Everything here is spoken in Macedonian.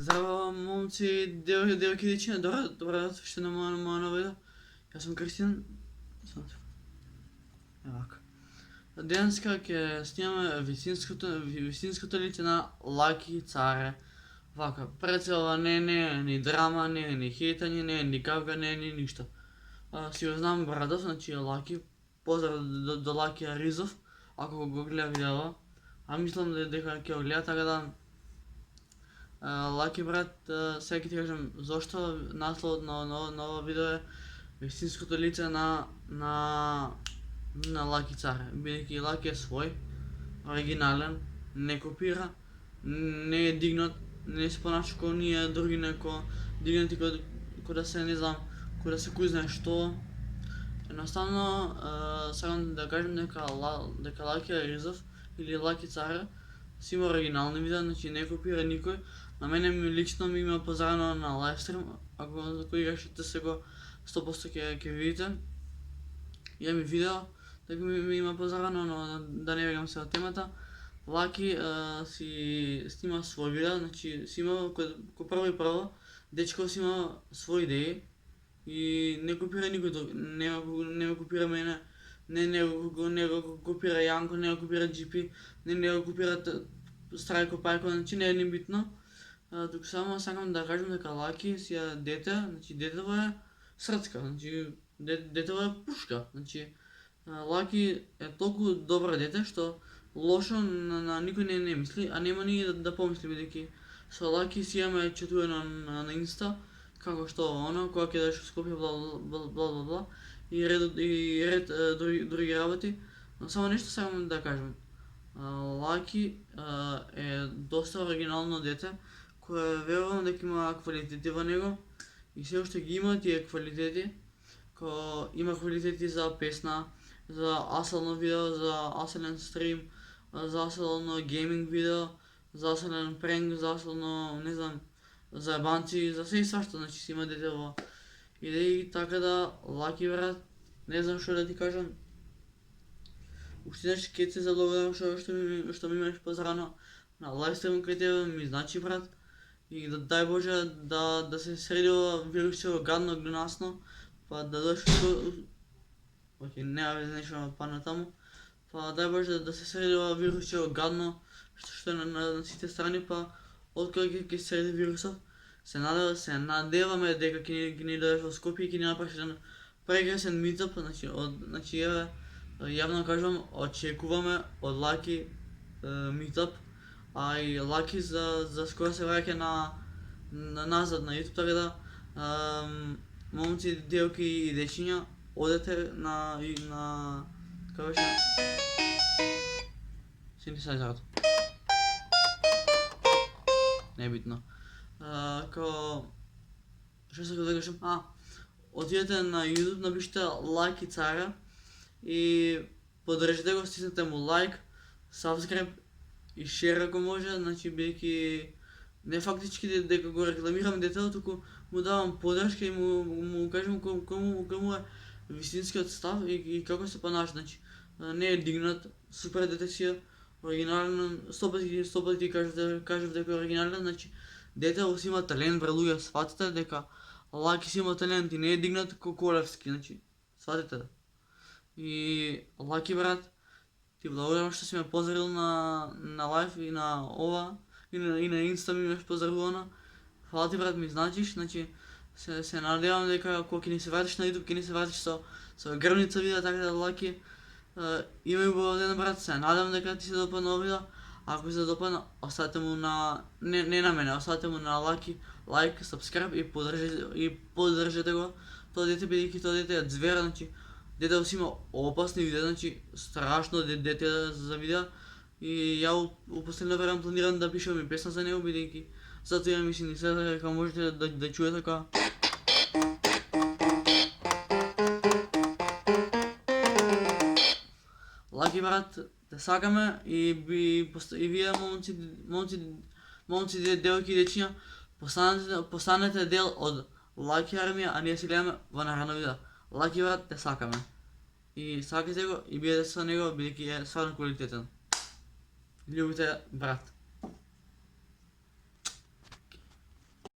Здраво, момци, девойки, дечица, добре дошли на моя нова видео. Аз съм Кристиан. Евак. Денеска ќе снимаме вистинското лице на Лаки Царе. Вака, прецела не е ни драма, не е ни хейтање, не е ни гавга, не е ни ништо. Си го знам Брадов, значи Лаки. Поздрав до Лаки Аризов, ако го гледа видео. Мислам дека ќе го гледа, така да Лаки брат, сега ќе ти кажем зашто насловот на ова видео е вистинското лице на Лаки Царе. Бидејќи Лаки е свој, оригинален, не копира, не е дигнат, не се понаша како ние други неко дигнати кој да се не знам, кој да се кој знае што. Едноставно сакам да кажем дека Лаки Аризов или Лаки Царе си има оригинални видеа, значи не копира никој. На мене лично ми има позарано на лайвстрим, ако кој играшите се го 100% ќе видите. Имам и видео, дека ми има позарано, но да не бегам се од темата. Лаки си снима свој видео, значи си има ко прво дечко си има своји идеи и не копира никој друг, не го копира мене, не го копира Јанко, не го копира GP, не го копира Страјко Пајко, значи не е ни битно. Туку само сакам да кажем дека Лаки си е дете, значи детево е срцка, значи детево е пушка, значи Лаки е толку добро дете што лошо на никој не мисли, а нема ни да помисли, бидејќи со Лаки си имаме четувано на Инста, како што оно, кога ќе дадеш во Скопје, бла и ред други работи, но само нешто сакам да кажем. Лаки е доста оригинално дете, кој верувам дека има квалитети во него и се уште ги има тие квалитети, кој има квалитети за песна, за асално видео, за асален стрим, за асално гейминг видео, за асален пренк, за асално, не знам, за банци, за се и свашто, значи си има дете во идеи, така да Лаки брат, не знам што да ти кажам. Уште нешто ќе се заблагодарам што ми имаш позрано на лайвстрим кај тебе, ми значи брат. И да дај Боже да се среди ова вирусче гадно, гнасно, па да дојдеш окей, нема везе нешто падна таму, па дај Боже да се среди ова вирусче гадно, што е на сите страни, па откога ќе се среди вирусот, се надеваме дека ќе ни дојдеш во Скопје и ќе ни направиш еден прекрасен митап, значи еве, јавно кажувам, очекуваме од Лаки митап, а и Лаки за скоро се враќа назад на YouTube, така да момци, девојки и дечиња, одете на како беше синтесайзерот. Не е битно. Што сакам да кажам? Отидете на YouTube, напишете Лаки Царе и поддржите го, стиснете му лайк, subscribe и шер ако може, значи бидејќи не фактички дека го рекламирам детето, туку му давам поддршка и му кажам кој му е вистинскиот став и како се понаша, значи не е дигнат, супер дете си е, оригинален, 100 пати кажав дека е оригинален, значи детето си има талент, бре луѓе, сватите дека Лаки си има талент и не е дигнат како Колевски, значи сватите. И Лаки брат, ти благодарам што си ме поздравил на лайв и на ова, и на Инста ми имаш поздравувано. Фала ти брат, ми значиш, значи се надевам дека кога ќе ни се вратиш на YouTube, ќе ни се вратиш со грбница видео, така да Лаки, имај убаво ден брат, се надевам дека ти се допадна ова видео. Ако се допадна, оставете му не на мене, оставете му на Лаки лайк, subscribe и поддржете го тоа дете, бидејќи тоа дете е звера, значи детето си има опасни видеа, значи страшно дете за видеа и ја у последно време планирам да пишам и песна за него, бидејќи затоа имам и синтезатор дека можете да чуете така. Лаки брат, те сакаме и вие момци, девојки и дечиња, постанете дел од Лаки армија, а ние се гледаме во наредно видео. Лаки брат, те сакаме. И сакате го и бидете со него, бидејќи е стварно квалитетен. Љубите брат.